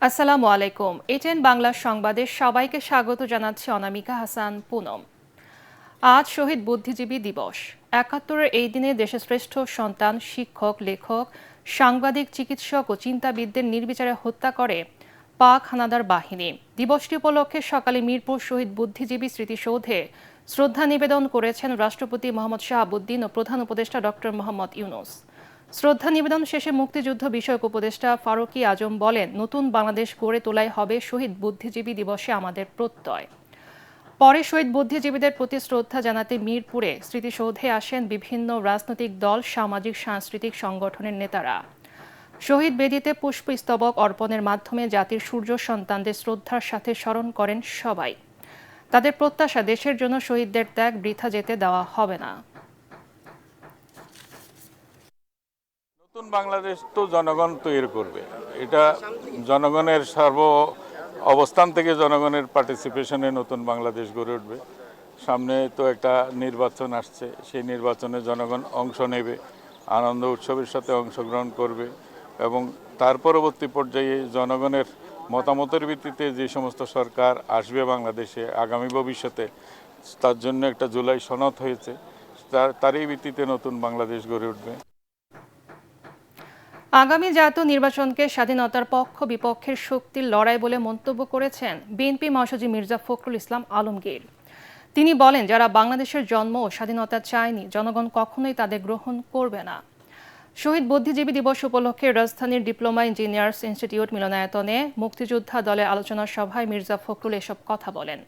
আসসালামু আলাইকুম। এটিএন বাংলা সংবাদে সবাইকে স্বাগত জানাচ্ছি অনামিকা হাসান পুনম। আজ শহীদ বুদ্ধিজীবী দিবস। ৭১-এর এই দিনে দেশের শ্রেষ্ঠ সন্তান, শিক্ষক, লেখক, সাংবাদিক, চিকিৎসক ও চিন্তাবিদদের নির্বিচারে হত্যা করে পাক হানাদার বাহিনী। দিবসটি উপলক্ষে সকালে মিরপুর শহীদ বুদ্ধিজীবী স্মৃতিসৌধে শ্রদ্ধা নিবেদন করেছেন রাষ্ট্রপতি মোহাম্মদ শাহাবুদ্দিন ও প্রধান উপদেষ্টা ডক্টর মোহাম্মদ ইউনূস। শ্রদ্ধা নিবেদন শেষে মুক্তিযুদ্ধ বিষয়ক উপদেষ্টা ফারুকী আজম বলেন, নতুন বাংলাদেশ গড়ে তোলাই হবে শহীদ বুদ্ধিজীবী দিবসে আমাদের প্রত্যয়। পরে শহীদ বুদ্ধিজীবীদের প্রতি শ্রদ্ধা জানাতে মিরপুরে স্মৃতিসৌধে আসেন বিভিন্ন রাজনৈতিক দল, সামাজিক সাংস্কৃতিক সংগঠনের নেতারা। শহীদ বেদিতে পুষ্পস্তবক অর্পণের মাধ্যমে জাতির সূর্য সন্তানদের শ্রদ্ধার সাথে স্মরণ করেন সবাই। তাদের প্রত্যাশা, দেশের জন্য শহীদদের ত্যাগ বৃথা যেতে দেওয়া হবে না। নতুন বাংলাদেশ তো জনগণ তৈরি করবে, এটা জনগণের অবস্থান থেকে জনগণের পার্টিসিপেশনে নতুন বাংলাদেশ গড়ে উঠবে। সামনে তো একটা নির্বাচন আসছে, সেই নির্বাচনে জনগণ অংশ নেবে, আনন্দ উৎসবের সাথে অংশগ্রহণ করবে এবং তার পরবর্তী পর্যায়ে জনগণের মতামতের ভিত্তিতে যে সমস্ত সরকার আসবে বাংলাদেশে আগামী ভবিষ্যতে, তার জন্য একটা জুলাই সনদ হয়েছে, তারই ভিত্তিতে নতুন বাংলাদেশ গড়ে উঠবে। আগামী জাতীয় নির্বাচনকে স্বাধীনতার পক্ষ বিপক্ষের শক্তির লড়াই বলে মন্তব্য করেছেন বিএনপি মহাসচিব মির্জা ফখরুল ইসলাম আলমগীর। তিনি বলেন, যারা বাংলাদেশের জন্ম ও স্বাধীনতা চায়নি, জনগণ কখনোই তাদের গ্রহণ করবে না। শহীদ বুদ্ধিজীবী দিবস উপলক্ষে রাজধানীর ডিপ্লোমা ইঞ্জিনিয়ার্স ইনস্টিটিউট মিলনায়তনে মুক্তিযোদ্ধা দলের আলোচনা সভায় মির্জা ফখরুল এসব কথা বলেন।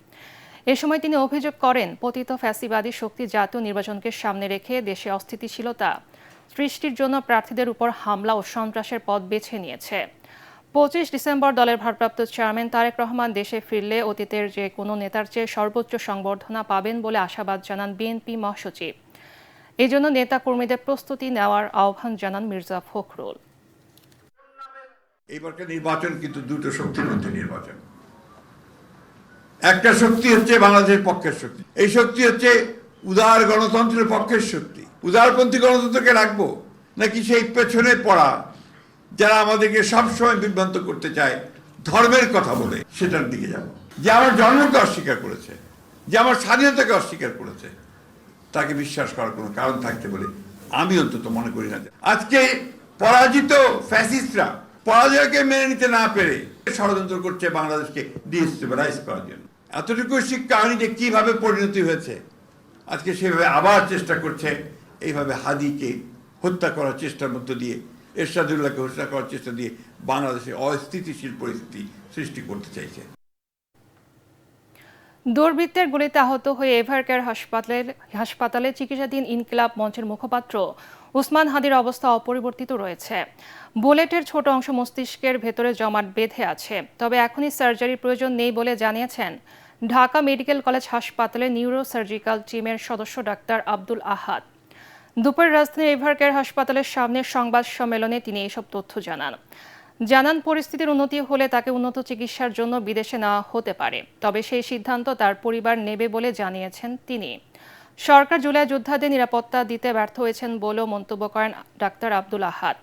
এ সময় তিনি অভিযোগ করেন, পতিত ফ্যাসিবাদী শক্তি জাতীয় নির্বাচনকে সামনে রেখে দেশে অস্থিতিশীলতা সৃষ্টির জন্য প্রার্থীদের উপর হামলা ও সন্ত্রাসের পথ বেছে নিয়েছে। ২৫ ডিসেম্বর দলের ভারপ্রাপ্ত চেয়ারম্যান তারেক রহমান দেশে ফিরলে অতীতের যে কোনো নেতার চেয়ে সর্বোচ্চ সংবর্ধনা পাবেন বলে আশাবাদ জানান বিএনপি মহাসচিব। এজন্য নেতা কর্মীদের প্রস্তুতি নেওয়ার আহ্বান জানান মির্জা ফখরুল। এইবারকার নির্বাচন কিন্তু দুটো শক্তির মধ্যে নির্বাচন। একটা শক্তি হচ্ছে বাংলাদেশের পক্ষের শক্তি, এই শক্তি হচ্ছে উদার গণতন্ত্রের পক্ষের শক্তি। উদারপন্থী গণতন্ত্রকে রাখবো নাকি সেই পেছনে পড়া যারা আমাদেরকে সবসময় বিভ্রান্ত করতে চায় ধর্মের কথা বলে, সেটার দিকে যাব। যে আমার জন্মকে অস্বীকার করেছে, যে আমার স্বাধীনতাকে অস্বীকার করেছে, তাকে বিশ্বাস করার কোনো কারণ থাকতে বলে আমি অন্তত মনে করি না। আজকে পরাজিত ফ্যাসিস্টরা পরাজয়কে মেনে নিতে না পেরে ষড়যন্ত্র করছে বাংলাদেশকে ডিস্টেবিলাইজ করার জন্য। এতটুকু শিক্ষা হয়নি যে কিভাবে পরিণতি হয়েছে, আজকে সেভাবে আবার চেষ্টা করছে এইভাবে হাদিকে হত্যা করার চেষ্টার মধ্য দিয়ে, এরশাদুল্লাহকে হত্যা করার চেষ্টা দিয়ে বাংলাদেশে অস্থিতিশীল পরিস্থিতি সৃষ্টি করতে চাইছে। দুর্বৃত্তের গুলিতে আহত হয়ে এভারকেয়ার হাসপাতালে চিকিৎসাধীন ইনকিলাব মঞ্চের মুখপাত্র ওসমান হাদির অবস্থা অপরিবর্তিত রয়েছে। বুলেটের ছোট অংশ মস্তিষ্কের ভেতরে জমাট বেঁধে আছে, তবে এখনই সার্জারির প্রয়োজন নেই বলে জানিয়েছেন ঢাকা মেডিকেল কলেজ হাসপাতালের নিউরো সার্জিক্যাল টিমের সদস্য ডাক্তার আব্দুল আহাদ। দুপুরে রাজধানীর এভারকেয়ার হাসপাতালের সামনে সংবাদ সম্মেলনে তিনি এসব তথ্য জানান পরিস্থিতির উন্নতি হলে তাকে উন্নত চিকিৎসার জন্য বিদেশে নেওয়া হতে পারে, তবে সেই সিদ্ধান্ত তার পরিবার নেবে বলে জানিয়েছেন তিনি। সরকার জুলাই যোদ্ধাদের নিরাপত্তা দিতে ব্যর্থ হয়েছেন বলেও মন্তব্য করেন ডাক্তার আব্দুল আহাদ।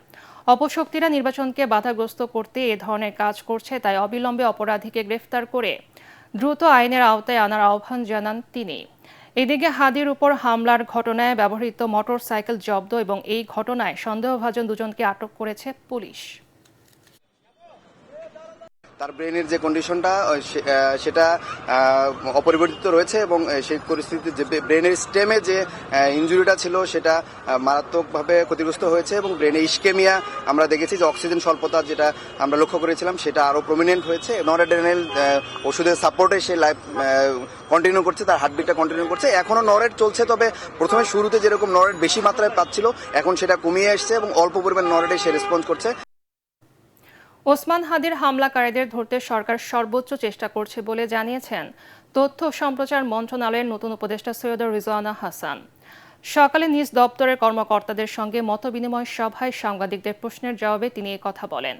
অপশক্তিরা নির্বাচনকে বাধাগ্রস্ত করতে এ ধরনের কাজ করছে, তাই অবিলম্বে অপরাধীকে গ্রেফতার করে দ্রুত আইনের আওতায় আনার আহ্বান জানান তিনি। এদিকে হাদির উপর হামলার ঘটনায় ব্যবহৃত মোটর সাইকেল জব্দ এবং এই ঘটনায় সন্দেহভাজন দুজনকে আটক করেছে পুলিশ। তার ব্রেনের যে কন্ডিশনটা সেটা অপরিবর্তিত রয়েছে এবং সেই পরিস্থিতিতে যে ব্রেনের স্টেমে যে ইনজুরিটা ছিল সেটা মারাত্মকভাবে ক্ষতিগ্রস্ত হয়েছে এবং ব্রেনে ইস্কেমিয়া আমরা দেখেছি যে অক্সিজেন স্বল্পতা যেটা আমরা লক্ষ্য করেছিলাম সেটা আরও প্রমিনেন্ট হয়েছে। নরএড্রেনাল ওষুধের সাপোর্টে সে লাইফ কন্টিনিউ করছে, তার হার্টবিটটা কন্টিনিউ করছে। এখনও নরেট চলছে, তবে প্রথমে শুরুতে যেরকম নরেট বেশি মাত্রায় পাচ্ছিল এখন সেটা কমিয়ে আসছে এবং অল্প পরিমাণ নরেটে সে রেসপন্স করছে। ওসমান হাদির হামলাকারীদের ধরতে সরকার সর্বোচ্চ চেষ্টা করছে বলে জানিয়েছেন তথ্য সম্প্রচার মন্ত্রণালয়ের নতুন উপদেষ্টা সৈয়দা রিজওয়ানা হাসান। সকালে নিজ দপ্তরের কর্মকর্তাদের সঙ্গে মতবিনিময় সভায় সাংবাদিকদের প্রশ্নের জবাবে তিনি কথা বলেন।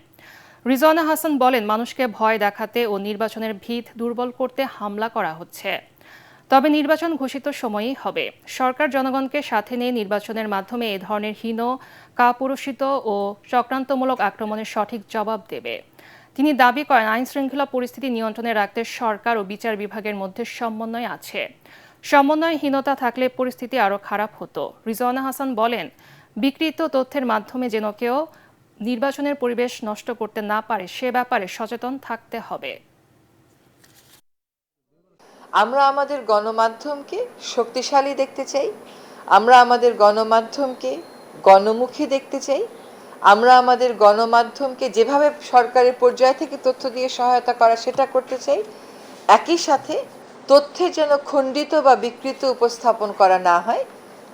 রিজওয়ানা হাসান বলেন, মানুষকে ভয় দেখাতে ও নির্বাচনের ভিত দুর্বল করতে হামলা করা হচ্ছে, তবে নির্বাচন ঘোষিত সময়েই হবে। সরকার জনগণকে সাথে নিয়ে নির্বাচনের মাধ্যমে এ ধরনের হীন, কাপুরুষিত ও চক্রান্তমূলক আক্রমণের সঠিক জবাব দেবে। তিনি দাবি করেন, আইন শৃঙ্খলা পরিস্থিতি নিয়ন্ত্রণে রাখতে সরকার ও বিচার বিভাগের মধ্যে সমন্বয় আছে। সমন্বয়হীনতা থাকলে পরিস্থিতি আরও খারাপ হতো। রিজওয়ানা হাসান বলেন, বিকৃত তথ্যের মাধ্যমে যেন কেউ নির্বাচনের পরিবেশ নষ্ট করতে না পারে সে ব্যাপারে সচেতন থাকতে হবে। আমরা আমাদের গণমাধ্যমকে শক্তিশালী দেখতে চাই, আমরা আমাদের গণমাধ্যমকে গণমুখী দেখতে চাই, আমরা আমাদের গণমাধ্যমকে যেভাবে সরকারের পর্যায় থেকে তথ্য দিয়ে সহায়তা করা সেটা করতে চাই। একই সাথে তথ্যের যেন খণ্ডিত বা বিকৃত উপস্থাপন করা না হয়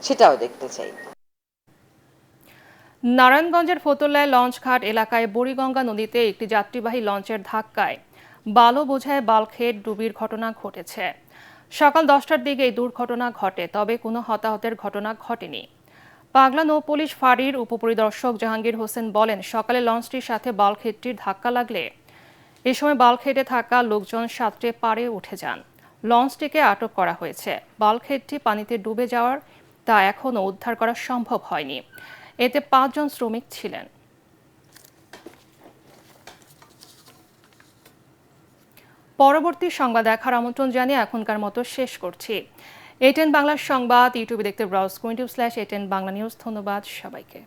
সেটাও দেখতে চাই। নারায়ণগঞ্জের ফতুল্লায় লঞ্চঘাট এলাকায় বুড়িগঙ্গা নদীতে একটি যাত্রীবাহী লঞ্চের ধাক্কায় বালু বোঝায় বাল্কহেড ডুবির ঘটনা ঘটেছে। সকাল 10টার দিকে এই দুর্ঘটনা ঘটে, তবে কোনো হতাহতের ঘটনা ঘটেনি। পাগলা নৌ পুলিশ ফাঁড়ির উপপরিদর্শক জাহাঙ্গীর হোসেন বলেন, সকালে লঞ্চটির সাথে বাল্কহেডটির ধাক্কা লাগলে এ সময় বাল্কহেডে থাকা লোকজন সাঁতরে পাড়ে উঠে যান। লঞ্চটিকে আটক করা হয়েছে। বাল্কহেডটি পানিতে ডুবে যাওয়ার তা এখনও উদ্ধার করা সম্ভব হয়নি। এতে 5 জন শ্রমিক ছিলেন। পরবর্তী সংবাদ দেখার আমন্ত্রণ জানিয়ে এখনকার মতো শেষ করছি। ATN বাংলার সংবাদ ইউটিউবে দেখতে ব্রাউজ করুন /ATN বাংলা নিউজ। ধন্যবাদ সবাইকে।